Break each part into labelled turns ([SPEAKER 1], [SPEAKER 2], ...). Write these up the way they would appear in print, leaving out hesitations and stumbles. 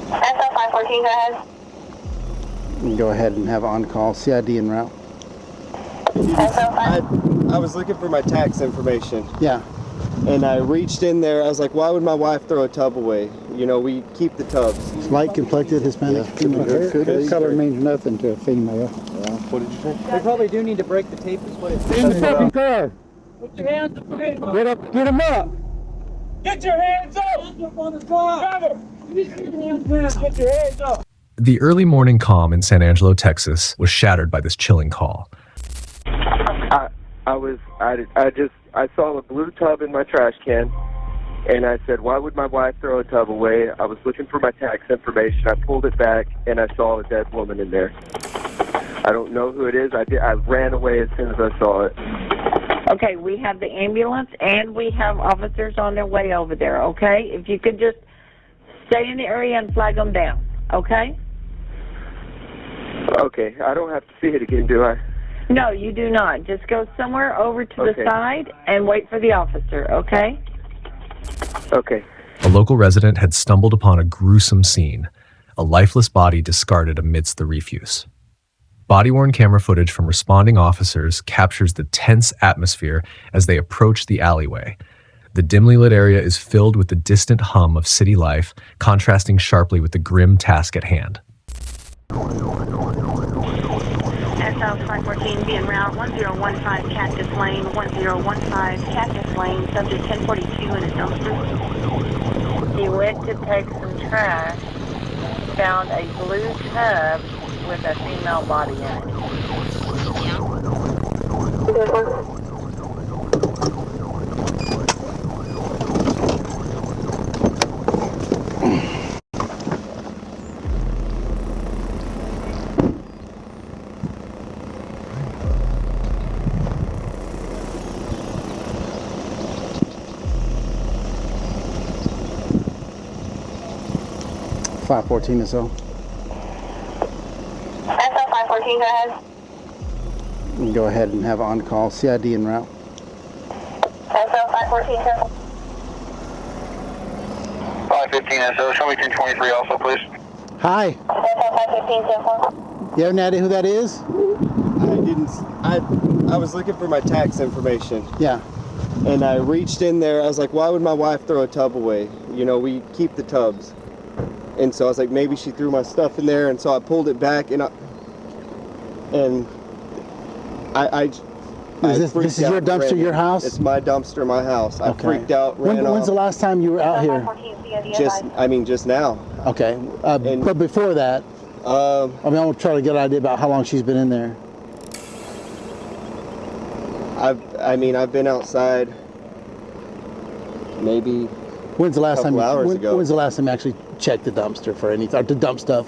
[SPEAKER 1] SL 514, go ahead.
[SPEAKER 2] You can go ahead and have on-call CID en route.
[SPEAKER 1] SL 5.
[SPEAKER 3] I was looking for my tax information.
[SPEAKER 2] Yeah.
[SPEAKER 3] And I reached in there. I was like, why would my wife throw a tub away? You know, we keep the tubs.
[SPEAKER 2] Light complected Hispanic.
[SPEAKER 4] Her color means nothing to a female.
[SPEAKER 3] What did you say?
[SPEAKER 5] They probably do need to break the tape is what it's
[SPEAKER 4] In the fucking car.
[SPEAKER 5] Put your hands up.
[SPEAKER 4] Get up, get him up.
[SPEAKER 5] Get your hands up! Hands up on the car! Driver! Get your hands up!
[SPEAKER 6] The early morning calm in San Angelo, Texas was shattered by this chilling call.
[SPEAKER 3] I saw a blue tub in my trash can, and I said, why would my wife throw a tub away? I was looking for my tax information. I pulled it back, and I saw a dead woman in there. I don't know who it is. I ran away as soon as I saw it.
[SPEAKER 7] Okay, we have the ambulance, and we have officers on their way over there, okay? If you could just stay in the area and flag them down, okay?
[SPEAKER 3] Okay, I don't have to see it again, do I?
[SPEAKER 7] No, you do not. Just go somewhere over to the side and wait for the officer, okay?
[SPEAKER 3] Okay.
[SPEAKER 6] A local resident had stumbled upon a gruesome scene, a lifeless body discarded amidst the refuse. Body-worn camera footage from responding officers captures the tense atmosphere as they approach the alleyway. The dimly lit area is filled with the distant hum of city life, contrasting sharply with the grim task at hand.
[SPEAKER 1] SL 514, be en route 1015 Cactus Lane, 1015 Cactus Lane, subject 1042 in a dumpster.
[SPEAKER 7] He went to take some trash, found a blue tub with a female body in it.
[SPEAKER 2] 514 or so.
[SPEAKER 1] SL 514, go ahead.
[SPEAKER 2] You can go ahead and have on-call CID en route.
[SPEAKER 1] SL 514, sir.
[SPEAKER 8] 515 SO, show me 1023 also, please.
[SPEAKER 2] Hi.
[SPEAKER 1] SL 515, sir.
[SPEAKER 2] You have any idea who that is?
[SPEAKER 3] I was looking for my tax information.
[SPEAKER 2] Yeah.
[SPEAKER 3] And I reached in there. I was like, why would my wife throw a tub away? You know, we keep the tubs. And so I was like, maybe she threw my stuff in there, and so I pulled it back, and
[SPEAKER 2] This is your dumpster, your house?
[SPEAKER 3] It's my dumpster, my house. I freaked out, ran off.
[SPEAKER 2] When's the last time you were out here?
[SPEAKER 3] Just now.
[SPEAKER 2] Okay, but before that, I want to try to get an idea about how long she's been in there.
[SPEAKER 3] I've been outside maybe
[SPEAKER 2] When's the last time?
[SPEAKER 3] Hours ago.
[SPEAKER 2] When's the last time you actually checked the dumpster for anything, or to dump stuff?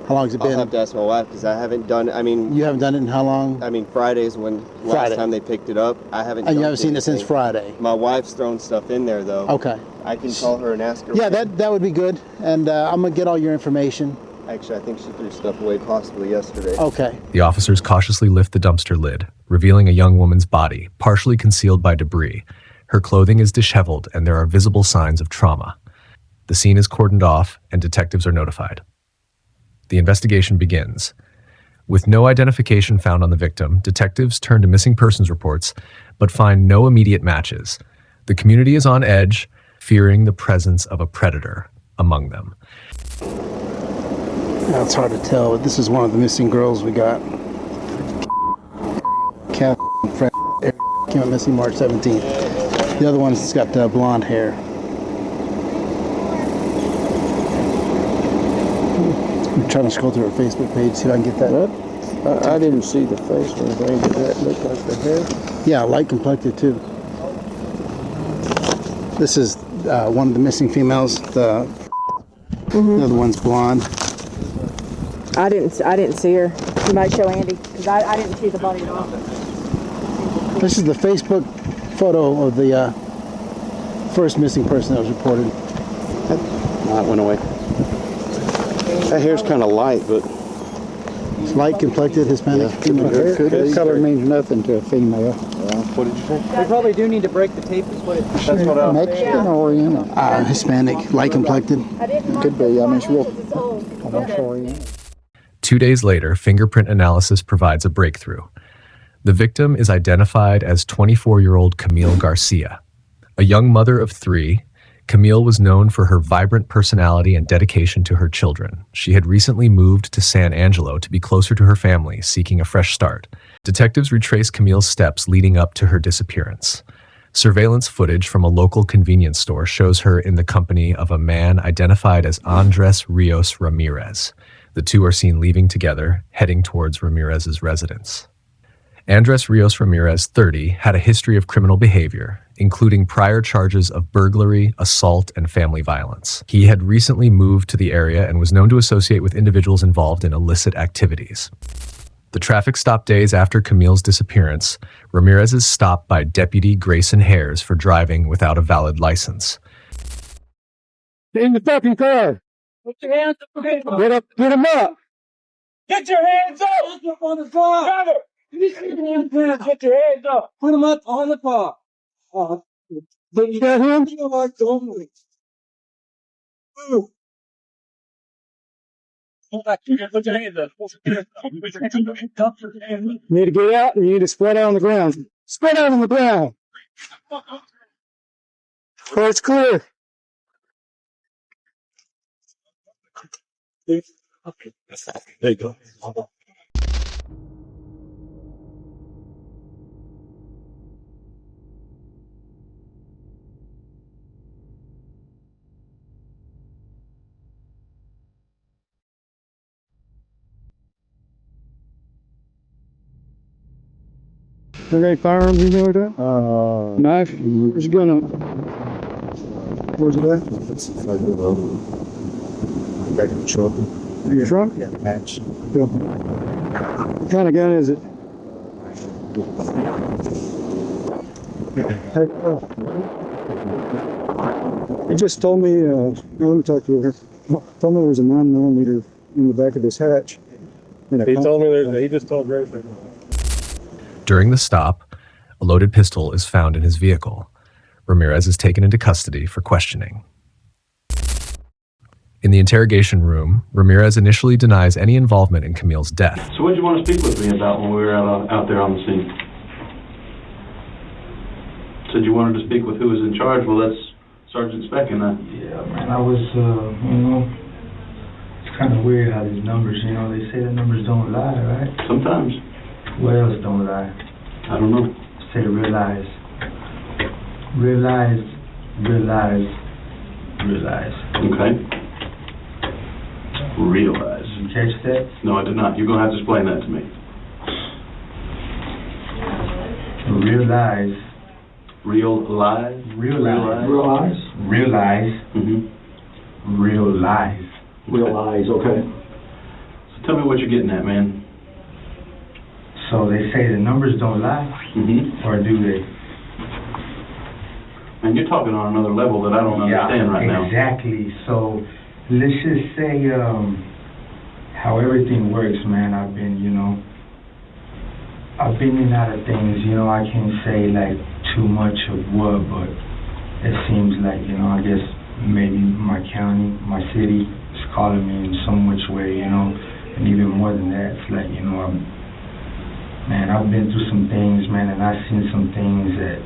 [SPEAKER 2] How long has it been?
[SPEAKER 3] I'll have to ask my wife because I haven't done it.
[SPEAKER 2] You haven't done it in how long?
[SPEAKER 3] Friday's last time they picked it up. I haven't.
[SPEAKER 2] And you haven't seen it since Friday.
[SPEAKER 3] My wife's thrown stuff in there though.
[SPEAKER 2] Okay.
[SPEAKER 3] I can call her and ask her.
[SPEAKER 2] Yeah, that would be good. And I'm gonna get all your information.
[SPEAKER 3] Actually, I think she threw stuff away possibly yesterday.
[SPEAKER 2] Okay.
[SPEAKER 6] The officers cautiously lift the dumpster lid, revealing a young woman's body, partially concealed by debris. Her clothing is disheveled, and there are visible signs of trauma. The scene is cordoned off, and detectives are notified. The investigation begins. With no identification found on the victim, detectives turn to missing persons reports, but find no immediate matches. The community is on edge, fearing the presence of a predator among them.
[SPEAKER 2] Now it's hard to tell, but this is one of the missing girls we got. Came up missing March 17th. The other one's got blonde hair. I'm trying to scroll through her Facebook page, see if I can get that.
[SPEAKER 4] I didn't see the face or anything. Did that look like the hair?
[SPEAKER 2] Yeah, light complected too. This is one of the missing females. The other one's blonde.
[SPEAKER 9] I didn't see her. You might show Andy because I didn't see the body at all.
[SPEAKER 2] This is the Facebook photo of the first missing person that was reported.
[SPEAKER 4] That went away. That hair's kind of light, but
[SPEAKER 2] It's light complected, Hispanic. female.
[SPEAKER 4] Hair color means nothing to a female.
[SPEAKER 10] What did you say?
[SPEAKER 9] They probably do need to break the tape. Is what it.
[SPEAKER 10] That's what I
[SPEAKER 4] Mexican or Oriental?
[SPEAKER 2] Hispanic, light complected.
[SPEAKER 4] Could be. I mean, it's real. Almost Oriental.
[SPEAKER 6] 2 days later, fingerprint analysis provides a breakthrough. The victim is identified as 24-year-old Camille Garcia. A young mother of 3, Camille was known for her vibrant personality and dedication to her children. She had recently moved to San Angelo to be closer to her family, seeking a fresh start. Detectives retraced Camille's steps leading up to her disappearance. Surveillance footage from a local convenience store shows her in the company of a man identified as Andres Rios Ramirez. The two are seen leaving together, heading towards Ramirez's residence. Andres Rios Ramirez, 30, had a history of criminal behavior, including prior charges of burglary, assault, and family violence. He had recently moved to the area and was known to associate with individuals involved in illicit activities. The traffic stop days after Camille's disappearance, Ramirez is stopped by Deputy Grayson Hares for driving without a valid license.
[SPEAKER 5] Get in the fucking car. Put your hands up. Get him up. Get your hands up. Get up on the car. Driver. Get your hands up. Put him up on the car. Did you get him? Don't move. Move. Put your hands up. You need to get out and you need to spread out on the ground. Spread out on the ground. It's clear. Okay. There you go. There any firearms you know with that? Knife? Where's your gun at? Where's it at? Back in the trunk. In your trunk? Yeah, match. Yeah. What kind of gun is it? He just told me, let me talk to her. Told me there was a 9mm in the back of this hatch. He told me he just told Grayson.
[SPEAKER 6] During the stop, a loaded pistol is found in his vehicle. Ramirez is taken into custody for questioning. In the interrogation room, Ramirez initially denies any involvement in Camille's death.
[SPEAKER 11] So what did you want to speak with me about when we were out there on the scene? Said you wanted to speak with who was in charge. Well, that's Sergeant Speck and that.
[SPEAKER 12] Yeah, man, I was, it's kind of weird how these numbers, they say the numbers don't lie, right?
[SPEAKER 11] Sometimes.
[SPEAKER 12] What else don't lie?
[SPEAKER 11] I don't know.
[SPEAKER 12] Say realize. Realize. Realize. Realize.
[SPEAKER 11] Okay. Realize.
[SPEAKER 12] Did you catch that?
[SPEAKER 11] No, I did not. You're going to have to explain that to me.
[SPEAKER 12] Realize.
[SPEAKER 11] Realize?
[SPEAKER 12] Realize. Realize. Realize.
[SPEAKER 11] Mm-hmm.
[SPEAKER 12] Realize.
[SPEAKER 11] Realize, okay. So tell me what you're getting at, man.
[SPEAKER 12] So they say the numbers don't lie, or do they?
[SPEAKER 11] And you're talking on another level that I don't understand right now.
[SPEAKER 12] Exactly. So let's just say how everything works, man. I've been in and out of things. I can't say like too much of what, but it seems like I guess maybe my county, my city is calling me in some which way, and even more than that, it's like I've been through some things, man, and I've seen some things that,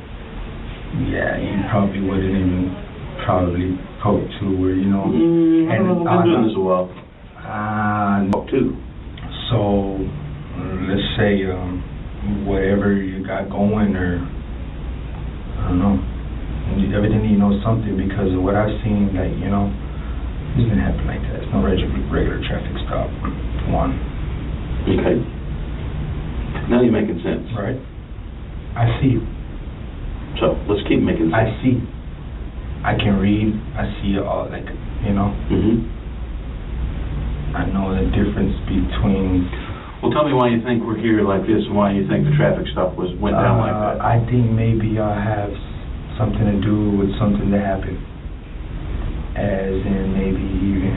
[SPEAKER 12] you probably wouldn't even cope to, where,
[SPEAKER 11] and I've been doing this a while. Too.
[SPEAKER 12] So, let's say, whatever you got going, or, I don't know, everything something, because of what I've seen, like, it's been happening like that. It's no regular traffic stop, one.
[SPEAKER 11] Okay. Now you're making sense.
[SPEAKER 12] Right. I see.
[SPEAKER 11] So, let's keep making sense.
[SPEAKER 12] I see. I can read. I see it all, like, I know the difference between...
[SPEAKER 11] Well, tell me why you think we're here like this, and why you think the traffic stop went down like that.
[SPEAKER 12] I think maybe I have something to do with something that happened. As in maybe even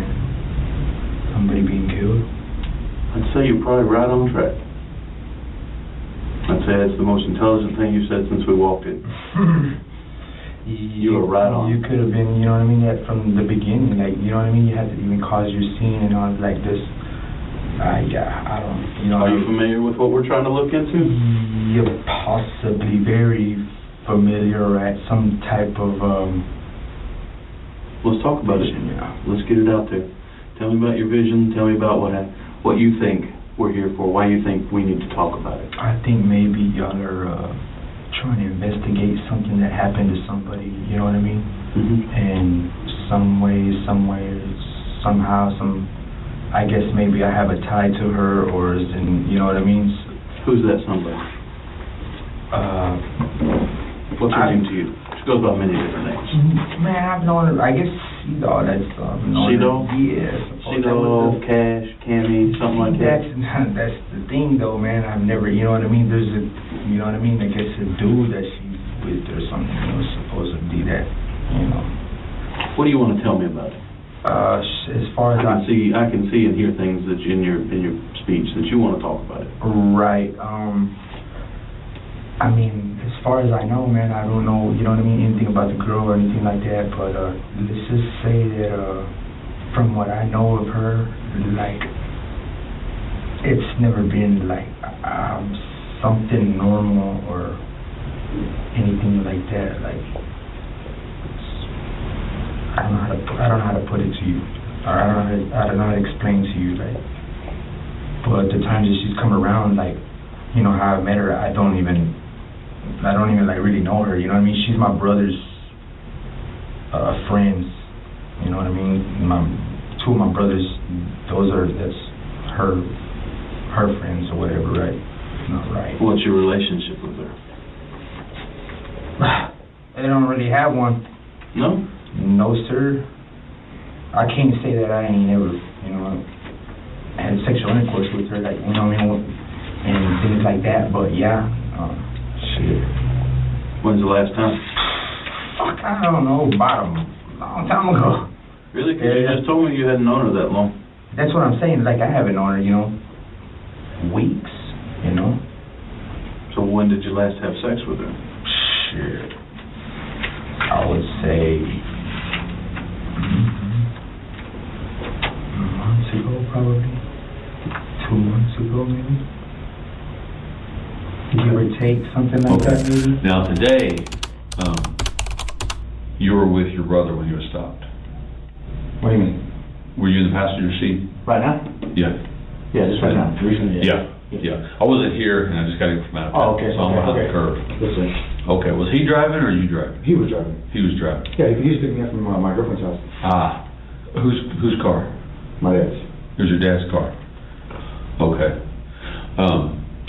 [SPEAKER 12] somebody being killed.
[SPEAKER 11] I'd say you're probably right on track. I'd say that's the most intelligent thing you've said since we walked in. You were right on.
[SPEAKER 12] You could have been, you know what I mean, that from the beginning, like, you know what I mean, you had to even cause your scene and all like this. Yeah, I don't, you know.
[SPEAKER 11] Are you familiar with what we're trying to look into?
[SPEAKER 12] You're possibly very familiar at some type of,
[SPEAKER 11] let's talk about
[SPEAKER 12] vision,
[SPEAKER 11] it.
[SPEAKER 12] Yeah.
[SPEAKER 11] Let's get it out there. Tell me about your vision. Tell me about what you think we're here for, why you think we need to talk about it.
[SPEAKER 12] I think maybe y'all are trying to investigate something that happened to somebody, you know what I mean?
[SPEAKER 11] Mm-hmm.
[SPEAKER 12] And some way, somehow, I guess maybe I have a tie to her, or is in, you know what I mean?
[SPEAKER 11] Who's that somebody? What's her name to you? She goes by many different names.
[SPEAKER 12] Man, I've known her, I guess C-Doll, that's,
[SPEAKER 11] C-Doll?
[SPEAKER 12] Yes.
[SPEAKER 11] C-Doll, Cash, Cammy, something like that?
[SPEAKER 12] That's the thing though, man, I've never, you know what I mean, there's a, you know what I mean, I guess a dude that she's with or something, you know, supposed to be that, you know.
[SPEAKER 11] What do you want to tell me about it?
[SPEAKER 12] As far as
[SPEAKER 11] I can see and hear things that in your speech that you want to talk about it.
[SPEAKER 12] Right, I mean, as far as I know, man, I don't know, you know what I mean, anything about the girl or anything like that, but let's just say that from what I know of her, like, it's never been like something normal or anything like that. Like, I don't know how to put it to you, or I don't know how to explain to you, like, but the times that she's come around, like, you know, how I met her, I don't even like really know her, you know what I mean? She's my brother's friends, you know what I mean? Two of my brothers, that's her friends or whatever, right? Not right.
[SPEAKER 11] What's your relationship with her?
[SPEAKER 12] I don't really have one.
[SPEAKER 11] No?
[SPEAKER 12] No, sir. I can't say that I ain't ever, you know, had sexual intercourse with her, like, you know what I mean, and things like that, but yeah, shit.
[SPEAKER 11] When's the last time?
[SPEAKER 12] Fuck, I don't know, about a long time ago.
[SPEAKER 11] Really? Because you just told me you hadn't known her that long.
[SPEAKER 12] That's what I'm saying, like, I haven't known her, you know, weeks, you know.
[SPEAKER 11] So when did you last have sex with her?
[SPEAKER 12] Shit. I would say months ago, probably. 2 months ago, maybe. Give or take, something like that, maybe.
[SPEAKER 10] Now today, you were with your brother when you were stopped.
[SPEAKER 13] What do you mean?
[SPEAKER 10] Were you in the passenger seat?
[SPEAKER 13] Right now?
[SPEAKER 10] Yeah.
[SPEAKER 13] Yeah, just right now. Recently,
[SPEAKER 10] yeah. I wasn't here, and I just got in from out of town.
[SPEAKER 13] Oh, okay.
[SPEAKER 10] So I'm behind the curve.
[SPEAKER 13] Listen.
[SPEAKER 10] Okay, was he driving or you driving?
[SPEAKER 13] He was driving.
[SPEAKER 10] He was driving.
[SPEAKER 13] Yeah, he used to pick me up from my girlfriend's house.
[SPEAKER 10] Ah. Whose car?
[SPEAKER 13] My dad's.
[SPEAKER 10] It was your dad's car. Okay.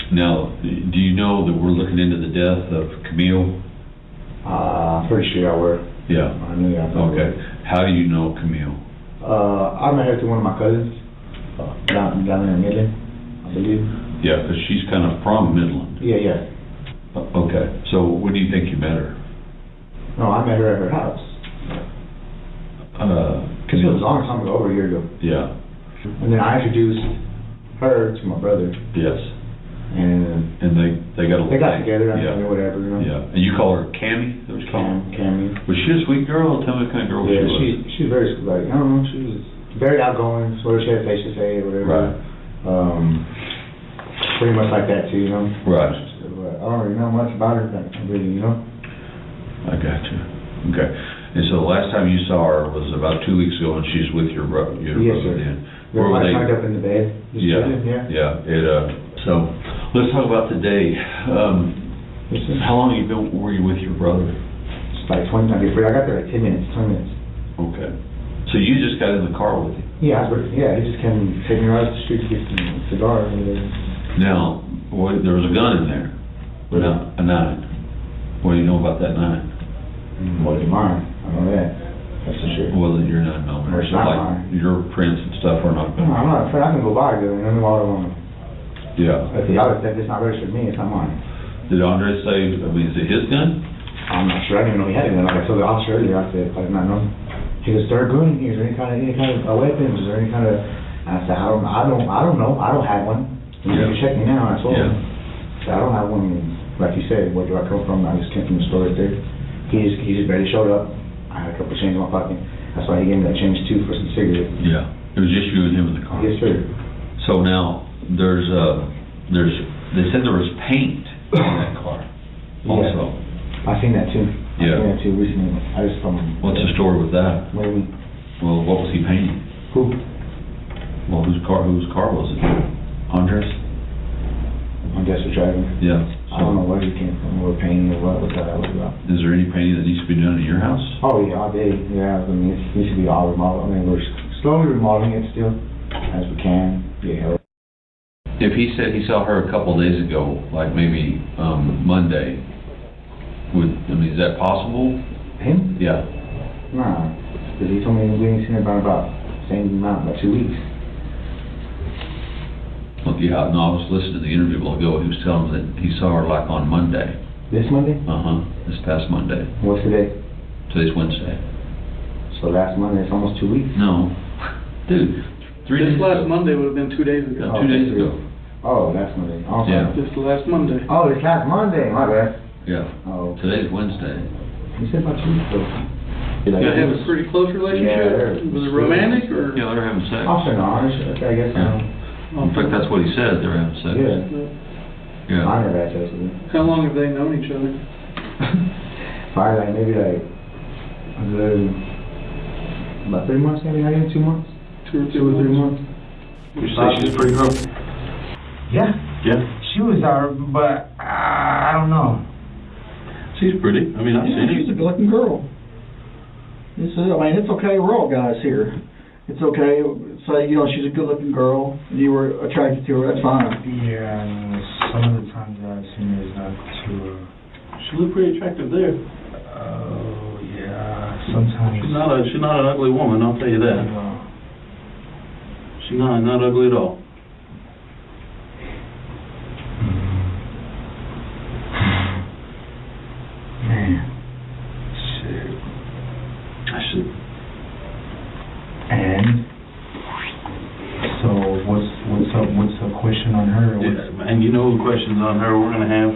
[SPEAKER 10] Now, do you know that we're looking into the death of Camille?
[SPEAKER 13] Pretty sure I were.
[SPEAKER 10] Yeah.
[SPEAKER 13] I knew that.
[SPEAKER 10] Okay. How do you know Camille?
[SPEAKER 13] I met her through one of my cousins down there in Midland, I believe.
[SPEAKER 10] Yeah, because she's kind of from Midland.
[SPEAKER 13] Yeah.
[SPEAKER 10] Okay. So when do you think you met her?
[SPEAKER 13] No, I met her at her house. It was a long time ago, over a year ago.
[SPEAKER 10] Yeah.
[SPEAKER 13] And then I introduced her to my brother.
[SPEAKER 10] Yes.
[SPEAKER 13] And
[SPEAKER 10] they got
[SPEAKER 13] together,
[SPEAKER 10] yeah.
[SPEAKER 13] or whatever, you know.
[SPEAKER 10] Yeah. And you call her Cammy? That was
[SPEAKER 13] Cammy.
[SPEAKER 10] Was she a sweet girl? Tell me what kind of girl she was.
[SPEAKER 13] Yeah, she's very, like, I don't know, she was very outgoing, sort of, she had a face to say, or whatever.
[SPEAKER 10] Right.
[SPEAKER 13] Pretty much like that too, you know.
[SPEAKER 10] Right.
[SPEAKER 13] I don't really know much about her, really, you know.
[SPEAKER 10] I got you. Okay. And so the last time you saw her was about 2 weeks ago, and she's with your brother.
[SPEAKER 13] Yes, sir.
[SPEAKER 10] Then.
[SPEAKER 13] Where were they? Tied up in the bed.
[SPEAKER 10] Yeah. So let's talk about today. How long were you with your brother?
[SPEAKER 13] It's like 20 minutes. I got there like 10 minutes, 20 minutes.
[SPEAKER 10] Okay. So you just got in the car with him?
[SPEAKER 13] Yeah, he just came take me right up the street to get some cigar.
[SPEAKER 10] Now, there was a gun in there. A 9. What do you know about that 9?
[SPEAKER 13] Well, it's mine. I know that. That's for sure.
[SPEAKER 10] Well, then you're not knowing.
[SPEAKER 13] Or it's not mine.
[SPEAKER 10] Your prints and stuff are not.
[SPEAKER 13] No, I'm not afraid. I can go buy it, you know, all I want.
[SPEAKER 10] Yeah.
[SPEAKER 13] If it's not registered to me, it's not mine.
[SPEAKER 10] Did Andre say, is it his gun?
[SPEAKER 13] I'm not sure. I didn't even know he had a gun. Like I told the officer earlier, I said, I did not know. He goes, "Is there a gun? Is there any kind of weapons? Is there any kind of I said, I don't know. I don't have one. You can check me now. I told him. I said, I don't have one. Like you said, where do I come from? I just came from the store right there. He just barely showed up. I had a couple of change in my pocket. That's why he gave me that change too for some cigarettes.
[SPEAKER 10] Yeah. It was just you and him in the car.
[SPEAKER 13] Yes, sir.
[SPEAKER 10] So now they said there was paint in that car. Also.
[SPEAKER 13] I seen that too.
[SPEAKER 10] Yeah.
[SPEAKER 13] I seen that too recently. I just
[SPEAKER 10] What's the story with that?
[SPEAKER 13] What do you mean?
[SPEAKER 10] Well, what was he painting?
[SPEAKER 13] Who?
[SPEAKER 10] Well, whose car was it? Andres?
[SPEAKER 13] Andres was driving.
[SPEAKER 10] Yeah.
[SPEAKER 13] I don't know where he came from, or painting, or what that was about.
[SPEAKER 10] Is there any painting that needs to be done at your house?
[SPEAKER 13] Oh yeah, all day. Yeah, I mean, it needs to be all remodeled. I mean, we're slowly remodeling it still, as we can. Yeah.
[SPEAKER 10] If he said he saw her a couple of days ago, like maybe Monday, is that possible?
[SPEAKER 13] Him?
[SPEAKER 10] Yeah.
[SPEAKER 13] Nah, because he told me we ain't seen her about the same amount, like 2 weeks.
[SPEAKER 10] Well, yeah, no, I was listening to the interview a while ago. He was telling me that he saw her like on Monday.
[SPEAKER 13] This Monday?
[SPEAKER 10] This past Monday.
[SPEAKER 13] What's today?
[SPEAKER 10] Today's Wednesday.
[SPEAKER 13] So last Monday, it's almost 2 weeks.
[SPEAKER 10] No. Dude, 3 days ago.
[SPEAKER 5] This last Monday would have been 2 days ago.
[SPEAKER 10] 2 days ago.
[SPEAKER 13] Oh, last Monday. Oh,
[SPEAKER 10] yeah.
[SPEAKER 5] Just last Monday.
[SPEAKER 13] Oh, it's last Monday. My bad.
[SPEAKER 10] Yeah.
[SPEAKER 13] Oh.
[SPEAKER 10] Today's Wednesday.
[SPEAKER 13] You said about 2 weeks ago.
[SPEAKER 5] You guys have a pretty close relationship? Was it romantic or?
[SPEAKER 10] Yeah, they're having sex.
[SPEAKER 13] I'll say no, I guess.
[SPEAKER 10] Yeah. In fact, that's what he said. They're having sex.
[SPEAKER 13] Yeah. I never had sex with him.
[SPEAKER 5] How long have they known each other?
[SPEAKER 13] Probably like maybe like a good about 3 months, maybe not even 2 months.
[SPEAKER 5] 2 or
[SPEAKER 13] 3 months.
[SPEAKER 11] Would you say she's a pretty girl?
[SPEAKER 12] Yeah.
[SPEAKER 11] Yeah.
[SPEAKER 12] She was but I don't know.
[SPEAKER 11] She's pretty. I mean, I've seen her.
[SPEAKER 14] She's a good-looking girl. It's okay. We're all guys here. It's okay. So, she's a good-looking girl. You were attracted to her. That's fine.
[SPEAKER 12] Yeah, some of the times that I've seen her is not too...
[SPEAKER 11] She looked pretty attractive there.
[SPEAKER 12] Oh, yeah. Sometimes...
[SPEAKER 11] She's not an ugly woman, I'll tell you that.
[SPEAKER 12] No.
[SPEAKER 11] She's not ugly at all.
[SPEAKER 12] Man. Shit.
[SPEAKER 11] I should...
[SPEAKER 12] And so what's the question on her?
[SPEAKER 11] And you know the questions on her we're gonna have.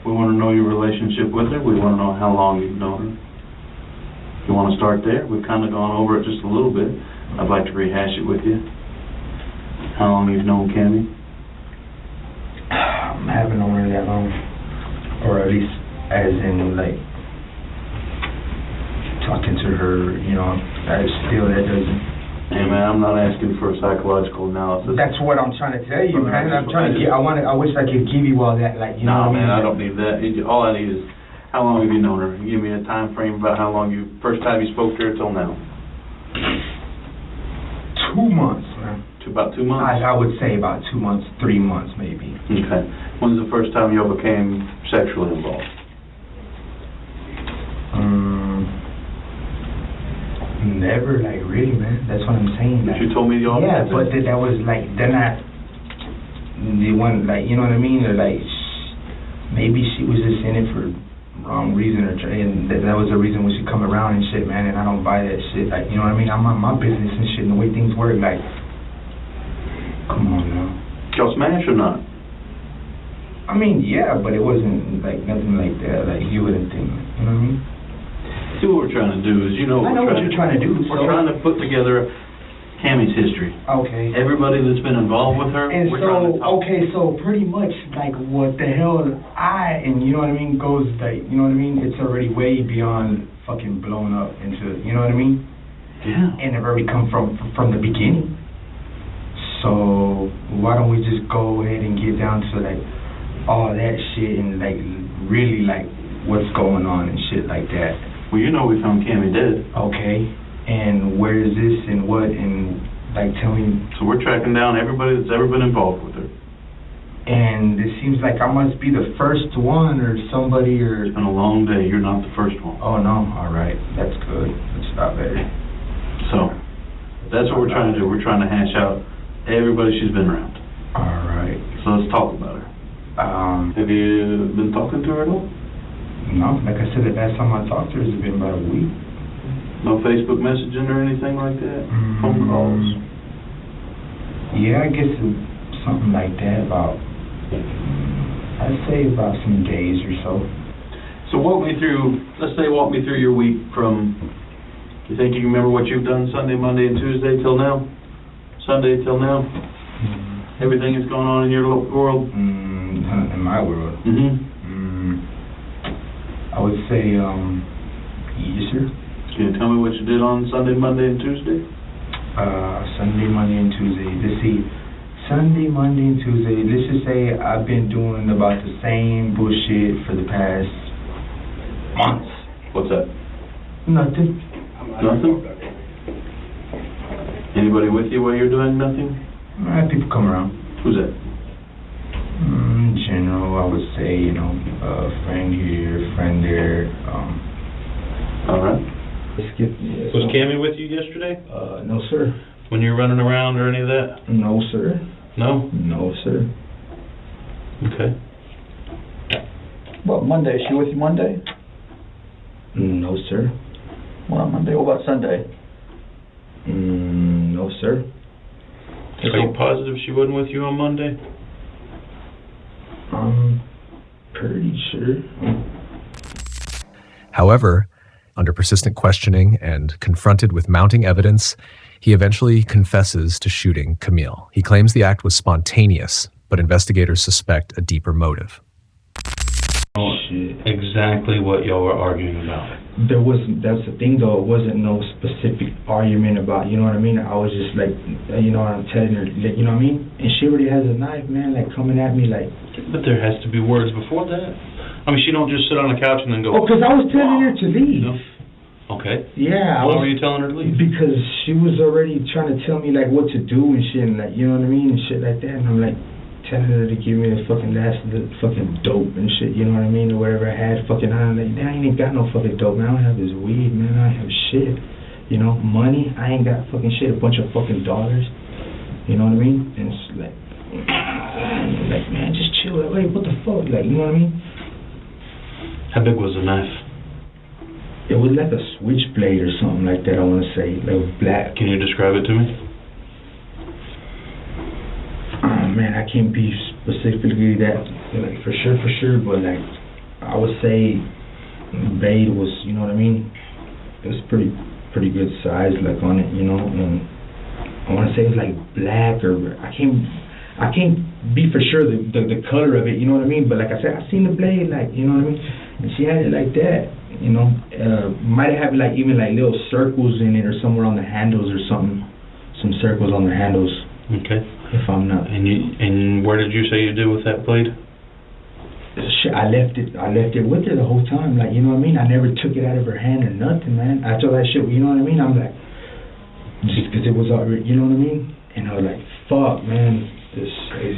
[SPEAKER 11] We want to know your relationship with her. We want to know how long you've known her. You want to start there? We've kind of gone over it just a little bit. I'd like to rehash it with you. How long you've known Cammie?
[SPEAKER 12] I haven't known her that long, or at least as in like talking to her, that doesn't...
[SPEAKER 11] Hey man, I'm not asking for a psychological analysis.
[SPEAKER 12] That's what I'm trying to tell you, man. I'm trying to get, I wish I could give you all that, like,
[SPEAKER 11] No, man, I don't need that. All I need is, how long have you known her? Give me a time frame about how long first time you spoke to her till now.
[SPEAKER 12] 2 months, man.
[SPEAKER 11] About 2 months?
[SPEAKER 12] I would say about 2 months, 3 months maybe.
[SPEAKER 11] Okay. When's the first time you became sexually involved?
[SPEAKER 12] Never, like, really, man. That's what I'm saying.
[SPEAKER 11] But you told me all
[SPEAKER 12] yeah,
[SPEAKER 11] that.
[SPEAKER 12] but that was, like, they're not... They want, like, you know what I mean? Or, like, maybe she was just in it for wrong reason, and that was the reason when she come around and shit, man, and I don't buy that shit. Like, you know what I mean? I'm on my business and shit, and the way things work, like... Come on, now.
[SPEAKER 11] Y'all smash or not?
[SPEAKER 12] I mean, yeah, but it wasn't, like, nothing like that. Like, you wouldn't think, you know what I mean?
[SPEAKER 11] See, what we're trying to do is,
[SPEAKER 12] I know what you're trying to do.
[SPEAKER 11] We're trying to put together Cammie's history.
[SPEAKER 12] Okay.
[SPEAKER 11] Everybody that's been involved with her,
[SPEAKER 12] and
[SPEAKER 11] we're trying to talk.
[SPEAKER 12] Okay, so pretty much, like, what the hell and you know what I mean, goes, like, you know what I mean? It's already way beyond fucking blown up into, you know what I mean?
[SPEAKER 11] Yeah.
[SPEAKER 12] And it already come from the beginning. So, why don't we just go ahead and get down to, like, all that shit and, like, really, like, what's going on and shit like that.
[SPEAKER 11] Well, you know we found Cammie dead.
[SPEAKER 12] Okay. And where is this and what and, like, tell me.
[SPEAKER 11] So we're tracking down everybody that's ever been involved with her.
[SPEAKER 12] And it seems like I must be the first one or somebody or...
[SPEAKER 11] It's been a long day. You're not the first one.
[SPEAKER 12] Oh, no. All right. That's good. That's not better.
[SPEAKER 11] So, that's what we're trying to do. We're trying to hash out everybody she's been around.
[SPEAKER 12] All right.
[SPEAKER 11] So let's talk about her. Have you been talking to her at all?
[SPEAKER 12] No, like I said, the last time I talked to her has been about a week.
[SPEAKER 11] No Facebook messaging or anything like that? Phone calls?
[SPEAKER 12] Yeah, I guess something like that, I'd say about some days or so.
[SPEAKER 11] So walk me through your week from, you think you can remember what you've done Sunday, Monday, and Tuesday till now? Sunday till now? Everything that's going on in your local world?
[SPEAKER 12] In my world? I would say, yes, sir.
[SPEAKER 11] Can you tell me what you did on Sunday, Monday, and Tuesday?
[SPEAKER 12] Sunday, Monday, and Tuesday. Let's see. Sunday, Monday, and Tuesday. Let's just say I've been doing about the same bullshit for the past months.
[SPEAKER 11] What's that?
[SPEAKER 12] Nothing.
[SPEAKER 11] Nothing? Anybody with you while you're doing nothing?
[SPEAKER 12] People come around.
[SPEAKER 11] Who's that?
[SPEAKER 12] In general, I would say, a friend here, friend there.
[SPEAKER 11] All right.
[SPEAKER 12] Yeah,
[SPEAKER 11] Was Cammie with you yesterday?
[SPEAKER 12] No, sir.
[SPEAKER 11] When you were running around or any of that?
[SPEAKER 12] No, sir.
[SPEAKER 11] No?
[SPEAKER 12] No, sir.
[SPEAKER 11] Okay.
[SPEAKER 14] What, Monday? Is she with you Monday?
[SPEAKER 12] No, sir.
[SPEAKER 14] What on Monday? What about Sunday?
[SPEAKER 12] No, sir.
[SPEAKER 11] Are you positive she wasn't with you on Monday?
[SPEAKER 12] I'm pretty sure.
[SPEAKER 6] However, under persistent questioning and confronted with mounting evidence, he eventually confesses to shooting Camille. He claims the act was spontaneous, but investigators suspect a deeper motive.
[SPEAKER 11] Exactly what y'all were arguing about.
[SPEAKER 12] That's the thing though, it wasn't no specific argument about, you know what I mean? I was just like, I'm telling her, you know what I mean? And she already has a knife, man, like coming at me like.
[SPEAKER 11] But there has to be words before that. I mean, she don't just sit on the couch and then go.
[SPEAKER 12] Oh, because I was telling her to leave.
[SPEAKER 11] No. Okay.
[SPEAKER 12] Yeah.
[SPEAKER 11] Why were you telling her to leave?
[SPEAKER 12] Because she was already trying to tell me like what to do and shit, and like, you know what I mean, and shit like that. And I'm like telling her to give me the fucking fucking dope and shit, you know what I mean, or whatever I had. Fucking, I'm like, I ain't got no fucking dope, man. I don't have this weed, man. I don't have shit. You know, money. I ain't got fucking shit. A bunch of fucking dollars. You know what I mean? And it's like, man, just chill. Like, wait, what the fuck? Like, you know what I mean?
[SPEAKER 11] How big was the knife?
[SPEAKER 12] It was like a switchblade or something like that, I want to say. Like black.
[SPEAKER 11] Can you describe it to me?
[SPEAKER 12] Oh, man, I can't be specifically that, like, for sure, but, like, I would say blade was, you know what I mean? It was pretty good size, like, on it, you know, and I want to say it was, like, black or, I can't be for sure the color of it, you know what I mean? But like I said, I seen the blade, like, you know what I mean? And she had it like that, you know. Might have like even like little circles in it or somewhere on the handles or something. Some circles on the handles.
[SPEAKER 11] Okay.
[SPEAKER 12] If I'm not.
[SPEAKER 11] And where did you say you did with that blade?
[SPEAKER 12] I left it with her the whole time, like, you know what I mean? I never took it out of her hand or nothing, man. I told that shit, you know what I mean? I'm like, just because it was already, you know what I mean? And I was like, fuck, man.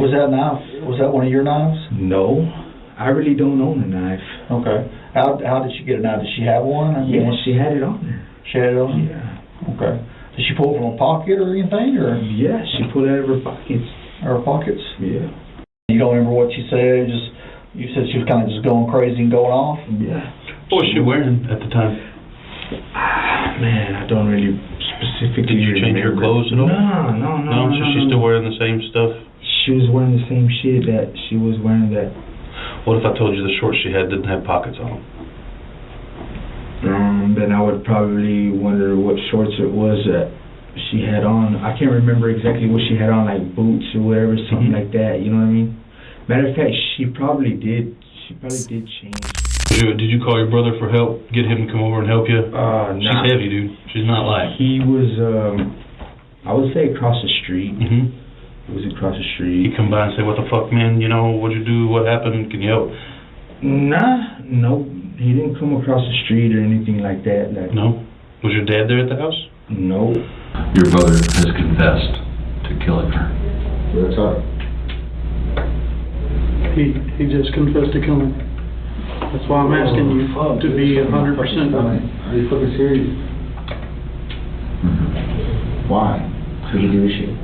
[SPEAKER 14] Was that a knife? Was that one of your knives?
[SPEAKER 12] No, I really don't own a knife.
[SPEAKER 14] Okay. How did she get a knife? Did she have one? I mean,
[SPEAKER 12] yeah, she had it on her.
[SPEAKER 14] She had it on?
[SPEAKER 12] Yeah.
[SPEAKER 14] Okay. Did she pull it from a pocket or anything? Or?
[SPEAKER 12] Yeah, she pulled it out of her pockets.
[SPEAKER 14] Her pockets?
[SPEAKER 12] Yeah.
[SPEAKER 14] You don't remember what she said? You said she was kind of just going crazy and going off?
[SPEAKER 12] Yeah.
[SPEAKER 11] What was she wearing at the time?
[SPEAKER 12] Man, I don't really specifically.
[SPEAKER 11] Did you change her clothes at all?
[SPEAKER 12] No.
[SPEAKER 11] No, so she's still wearing the same stuff?
[SPEAKER 12] She was wearing the same shit that she was wearing that.
[SPEAKER 11] What if I told you the shorts she had didn't have pockets on them?
[SPEAKER 12] Then I would probably wonder what shorts it was that she had on. I can't remember exactly what she had on, like boots or whatever, something like that, you know what I mean? Matter of fact, she probably did change.
[SPEAKER 11] Did you call your brother for help? Get him to come over and help you?
[SPEAKER 12] Nah.
[SPEAKER 11] She's heavy, dude. She's not light.
[SPEAKER 12] He was, I would say across the street.
[SPEAKER 11] Mm-hmm.
[SPEAKER 12] He was across the street.
[SPEAKER 11] He come by and say, what the fuck, man? You know, what'd you do? What happened? Can you help?
[SPEAKER 12] No. He didn't come across the street or anything like that. Like,
[SPEAKER 11] no? Was your dad there at the house?
[SPEAKER 12] No.
[SPEAKER 10] Your brother has confessed to killing her.
[SPEAKER 12] That's all.
[SPEAKER 2] He just confessed to killing. That's why I'm asking you to be 100%.
[SPEAKER 13] Are you fucking serious? Why? Did he do shit?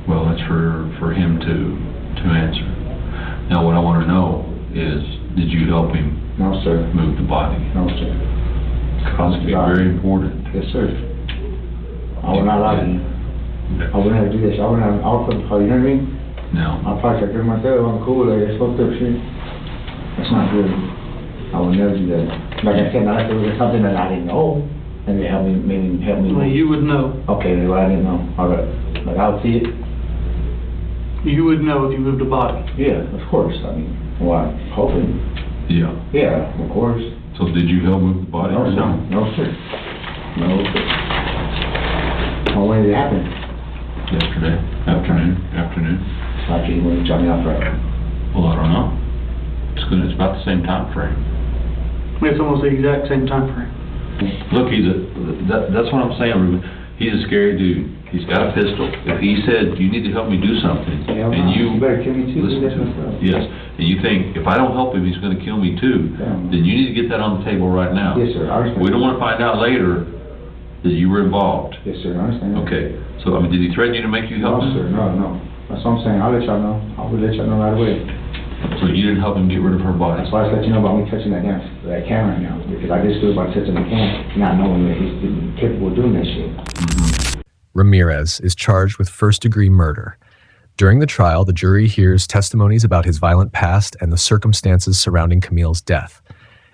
[SPEAKER 10] Well, that's for him to answer. Now, what I want to know is, did you help him?
[SPEAKER 13] No, sir.
[SPEAKER 10] Move the body?
[SPEAKER 13] No, sir.
[SPEAKER 10] Because it's very important.
[SPEAKER 13] Yes, sir. I will not lie to you. I wouldn't have to do this. I wouldn't have, I would put, you know what I mean?
[SPEAKER 10] No.
[SPEAKER 13] I'll probably take care of myself. I'm cool, like, that's fucked up shit. That's not good. I would never do that. Like I said, not if it was something that I didn't know, and they maybe help me.
[SPEAKER 15] Well, you would know.
[SPEAKER 13] Okay, well, I didn't know. All right. Like, I would see it.
[SPEAKER 15] You would know if you moved a body.
[SPEAKER 13] Yeah, of course. I mean, well, hoping.
[SPEAKER 10] Yeah.
[SPEAKER 13] Yeah, of course.
[SPEAKER 10] So did you help move the body?
[SPEAKER 13] No, sir. No, sir. No, sir. Well, when did it happen?
[SPEAKER 10] Yesterday. Afternoon.
[SPEAKER 13] Like you when you shot me off right.
[SPEAKER 10] Well, I don't know. It's about the same time frame.
[SPEAKER 15] It's almost the exact same time frame.
[SPEAKER 10] Look, that's what I'm saying, Ruben. He's a scary dude. He's got a pistol. If he said, you need to help me do something, and you
[SPEAKER 13] better kill me too.
[SPEAKER 10] listen to him, yes, and you think, if I don't help him, he's going to kill me too, then you need to get that on the table right now.
[SPEAKER 13] Yes, sir. I understand.
[SPEAKER 10] We don't want to find out later that you were involved.
[SPEAKER 13] Yes, sir. I understand.
[SPEAKER 10] Okay. So, I mean, did he threaten you to make you help him?
[SPEAKER 13] No, sir. No. That's what I'm saying. I'll let y'all know. I will let y'all know right away.
[SPEAKER 10] So you didn't help him get rid of her body?
[SPEAKER 13] That's why I just let you know about me touching that can right now. Because I just feel about touching the can, not knowing that he's capable of doing that shit.
[SPEAKER 6] Ramirez is charged with first-degree murder. During the trial, the jury hears testimonies about his violent past and the circumstances surrounding Camille's death.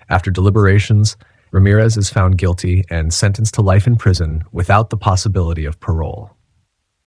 [SPEAKER 6] After deliberations, Ramirez is found guilty and sentenced to life in prison without the possibility of parole.